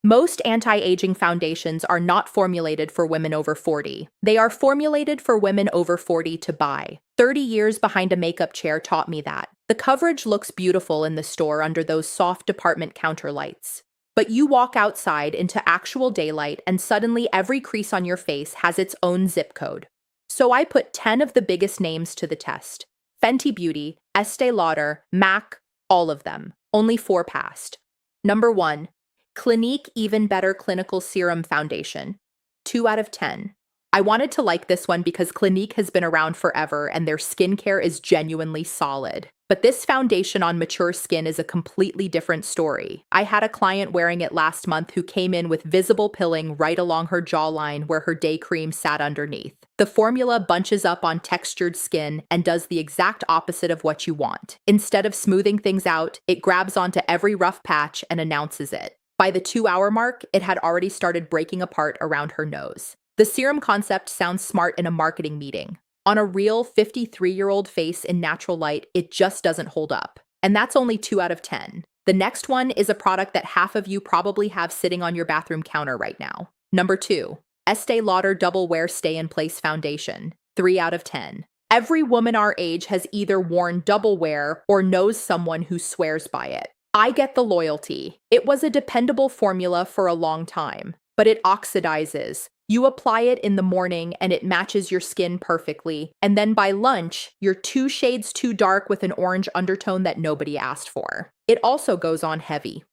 Most anti-aging foundations are not formulated for women over 40. They are formulated for women over 40 to buy. 30 years behind a makeup chair taught me that. The coverage looks beautiful in the store under those soft department counter lights. But you walk outside into actual daylight and suddenly every crease on your face has its own zip code. So I put 10 of the biggest names to the test. Fenty Beauty, Estee Lauder, MAC, all of them. Only 4 passed. Number 1. Clinique Even Better Clinical Serum Foundation. 2 out of 10. I wanted to like this one because Clinique has been around forever and their skincare is genuinely solid. But this foundation on mature skin is a completely different story. I had a client wearing it last month who came in with visible pilling right along her jawline where her day cream sat underneath. The formula bunches up on textured skin and does the exact opposite of what you want. Instead of smoothing things out, it grabs onto every rough patch and announces it. By the 2-hour mark, it had already started breaking apart around her nose. The serum concept sounds smart in a marketing meeting. On a real 53-year-old face in natural light, it just doesn't hold up. And that's only 2 out of 10. The next one is a product that half of you probably have sitting on your bathroom counter right now. Number 2. Estee Lauder Double Wear Stay in Place Foundation. 3 out of 10. Every woman our age has either worn double wear or knows someone who swears by it. I get the loyalty. It was a dependable formula for a long time, but it oxidizes. You apply it in the morning and it matches your skin perfectly, and then by lunch, you're 2 shades too dark with an orange undertone that nobody asked for. It also goes on heavy.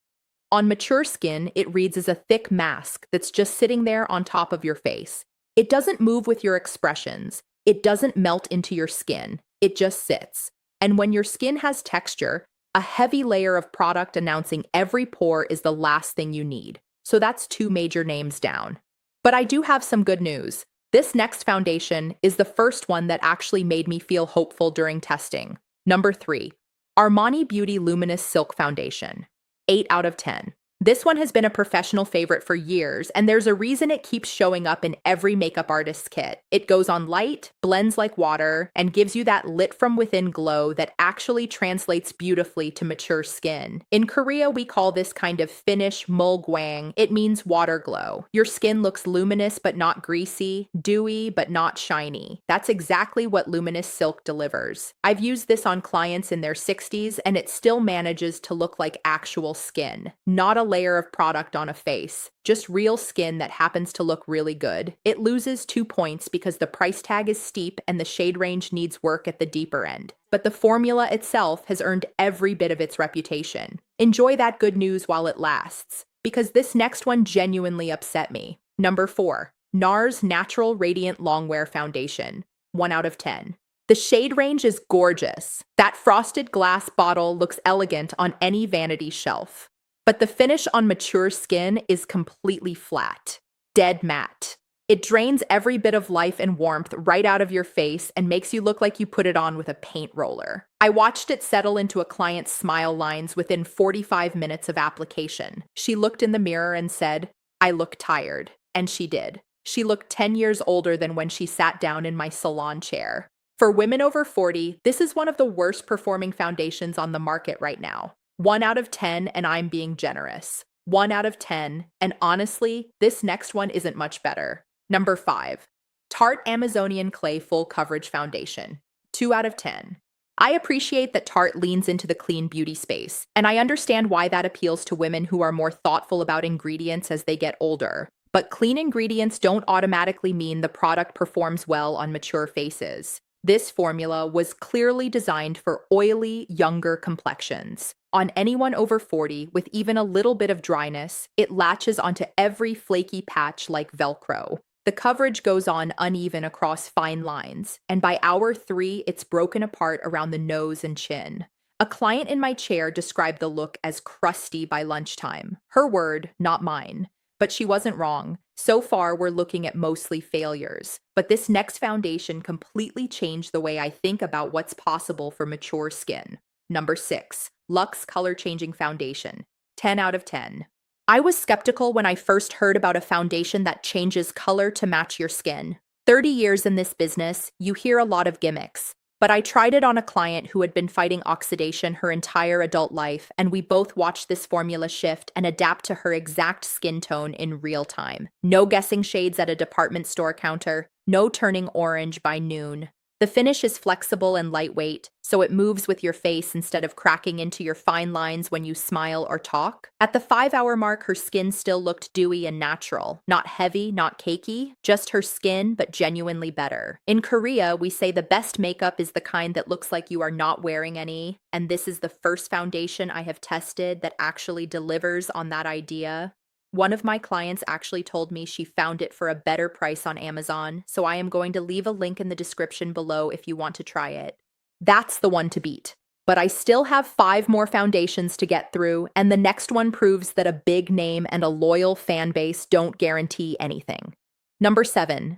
On mature skin, it reads as a thick mask that's just sitting there on top of your face. It doesn't move with your expressions. It doesn't melt into your skin. It just sits. And when your skin has texture, a heavy layer of product announcing every pore is the last thing you need. So that's 2 major names down. But I do have some good news. This next foundation is the first one that actually made me feel hopeful during testing. Number 3. Armani Beauty Luminous Silk Foundation. 8 out of 10. This one has been a professional favorite for years, and there's a reason it keeps showing up in every makeup artist's kit. It goes on light, blends like water, and gives you that lit from within glow that actually translates beautifully to mature skin. In Korea, we call this kind of Finnish mulgwang. It means water glow. Your skin looks luminous but not greasy, dewy but not shiny. That's exactly what Luminous Silk delivers. I've used this on clients in their 60s, and it still manages to look like actual skin, not a layer of product on a face, just real skin that happens to look really good. It loses 2 points because the price tag is steep and the shade range needs work at the deeper end. But the formula itself has earned every bit of its reputation. Enjoy that good news while it lasts, because this next one genuinely upset me. Number 4. NARS Natural Radiant Longwear Foundation. 1 out of 10. The shade range is gorgeous. That frosted glass bottle looks elegant on any vanity shelf. But the finish on mature skin is completely flat, dead matte. It drains every bit of life and warmth right out of your face and makes you look like you put it on with a paint roller. I watched it settle into a client's smile lines within 45 minutes of application. She looked in the mirror and said, "I look tired." And she did. She looked 10 years older than when she sat down in my salon chair. For women over 40, this is one of the worst performing foundations on the market right now. 1 out of 10, and I'm being generous. 1 out of 10, and honestly, this next one isn't much better. Number 5. Tarte Amazonian Clay Full Coverage Foundation. 2 out of 10. I appreciate that Tarte leans into the clean beauty space, and I understand why that appeals to women who are more thoughtful about ingredients as they get older. But clean ingredients don't automatically mean the product performs well on mature faces. This formula was clearly designed for oily, younger complexions. On anyone over 40 with even a little bit of dryness, it latches onto every flaky patch like Velcro. The coverage goes on uneven across fine lines, and by hour 3, it's broken apart around the nose and chin. A client in my chair described the look as crusty by lunchtime. Her word, not mine. But she wasn't wrong. So far, we're looking at mostly failures. But this next foundation completely changed the way I think about what's possible for mature skin. Number 6. Luxe Color Changing Foundation. 10 out of 10. I was skeptical when I first heard about a foundation that changes color to match your skin. 30 years in this business, you hear a lot of gimmicks. But I tried it on a client who had been fighting oxidation her entire adult life, and we both watched this formula shift and adapt to her exact skin tone in real time. No guessing shades at a department store counter, no turning orange by noon. The finish is flexible and lightweight, so it moves with your face instead of cracking into your fine lines when you smile or talk. At the 5-hour mark, her skin still looked dewy and natural. Not heavy, not cakey, just her skin, but genuinely better. In Korea, we say the best makeup is the kind that looks like you are not wearing any, and this is the first foundation I have tested that actually delivers on that idea. One of my clients actually told me she found it for a better price on Amazon, so I am going to leave a link in the description below if you want to try it. That's the one to beat. But I still have 5 more foundations to get through, and the next one proves that a big name and a loyal fan base don't guarantee anything. Number 7.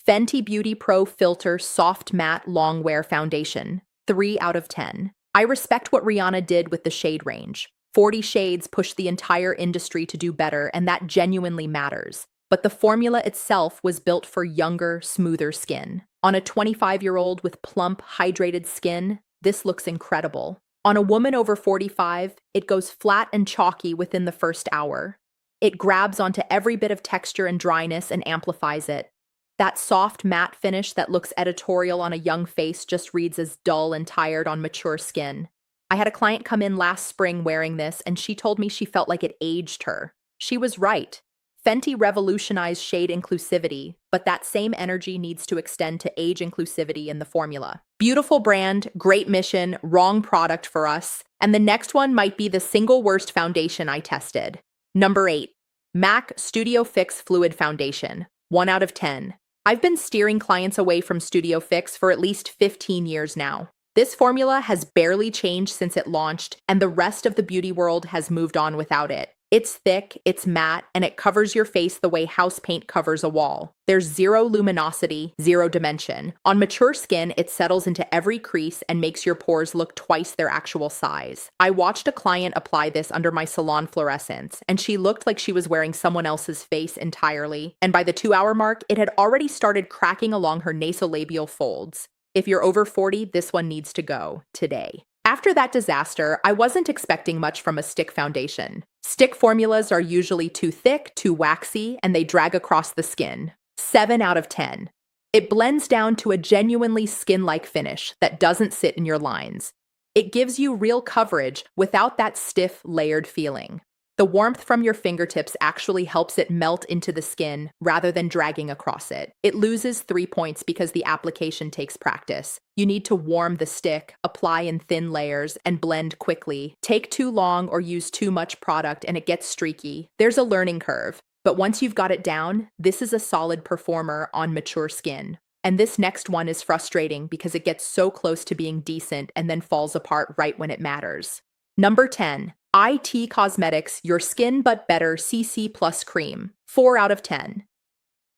Fenty Beauty Pro Filter Soft Matte Longwear Foundation. 3 out of 10. I respect what Rihanna did with the shade range. 40 shades pushed the entire industry to do better, and that genuinely matters. But the formula itself was built for younger, smoother skin. On a 25-year-old with plump, hydrated skin, this looks incredible. On a woman over 45, it goes flat and chalky within the first hour. It grabs onto every bit of texture and dryness and amplifies it. That soft matte finish that looks editorial on a young face just reads as dull and tired on mature skin. I had a client come in last spring wearing this, and she told me she felt like it aged her. She was right. Fenty revolutionized shade inclusivity, but that same energy needs to extend to age inclusivity in the formula. Beautiful brand, great mission, wrong product for us. And the next one might be the single worst foundation I tested. Number 8. MAC Studio Fix Fluid Foundation. 1 out of 10. I've been steering clients away from Studio Fix for at least 15 years now. This formula has barely changed since it launched, and the rest of the beauty world has moved on without it. It's thick, it's matte, and it covers your face the way house paint covers a wall. There's zero luminosity, zero dimension. On mature skin, it settles into every crease and makes your pores look twice their actual size. I watched a client apply this under my salon fluorescence, and she looked like she was wearing someone else's face entirely. And by the 2-hour mark, it had already started cracking along her nasolabial folds. If you're over 40, this one needs to go today. After that disaster, I wasn't expecting much from a stick foundation. Stick formulas are usually too thick, too waxy, and they drag across the skin. 7 out of 10. It blends down to a genuinely skin-like finish that doesn't sit in your lines. It gives you real coverage without that stiff, layered feeling. The warmth from your fingertips actually helps it melt into the skin rather than dragging across it. It loses 3 points because the application takes practice. You need to warm the stick, apply in thin layers, and blend quickly. Take too long or use too much product and it gets streaky. There's a learning curve, but once you've got it down, this is a solid performer on mature skin. And this next one is frustrating because it gets so close to being decent and then falls apart right when it matters. Number 10. IT Cosmetics Your Skin But Better CC Plus Cream. 4 out of 10.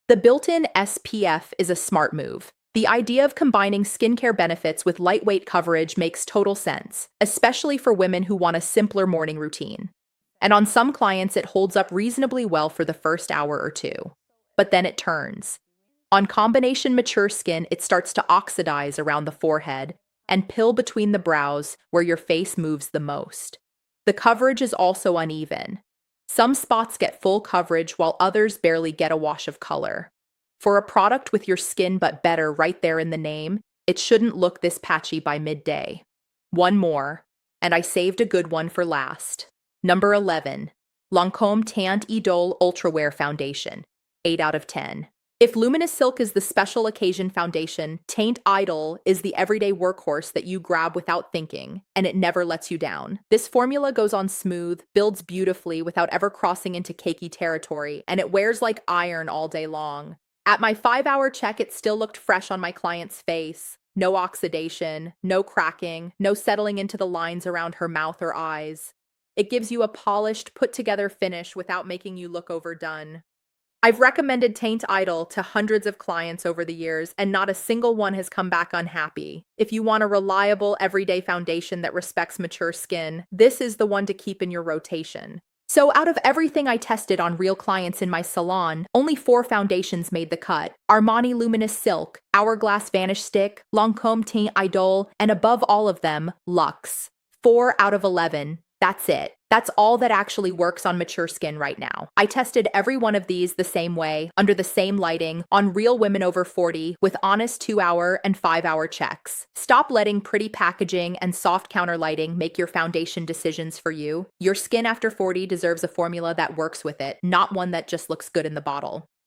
The built-in SPF is a smart move. The idea of combining skincare benefits with lightweight coverage makes total sense, especially for women who want a simpler morning routine. And on some clients, it holds up reasonably well for the first hour or two. But then it turns. On combination mature skin, it starts to oxidize around the forehead and pill between the brows where your face moves the most. The coverage is also uneven. Some spots get full coverage while others barely get a wash of color. For a product with your skin but better right there in the name, it shouldn't look this patchy by midday. One more, and I saved a good one for last. Number 11. Lancome Teint Idole Ultra Wear Foundation. 8 out of 10. If Luminous Silk is the special occasion foundation, Teint Idol is the everyday workhorse that you grab without thinking, and it never lets you down. This formula goes on smooth, builds beautifully without ever crossing into cakey territory, and it wears like iron all day long. At my 5-hour check, it still looked fresh on my client's face. No oxidation, no cracking, no settling into the lines around her mouth or eyes. It gives you a polished, put-together finish without making you look overdone. I've recommended Teint Idol to hundreds of clients over the years, and not a single one has come back unhappy. If you want a reliable, everyday foundation that respects mature skin, this is the one to keep in your rotation. So out of everything I tested on real clients in my salon, only 4 foundations made the cut. Armani Luminous Silk, Hourglass Vanish Stick, Lancome Teint Idole, and above all of them, Luxe. 4 out of 11. That's it. That's all that actually works on mature skin right now. I tested every one of these the same way, under the same lighting, on real women over 40, with honest 2-hour and 5-hour checks. Stop letting pretty packaging and soft counter lighting make your foundation decisions for you. Your skin after 40 deserves a formula that works with it, not one that just looks good in the bottle.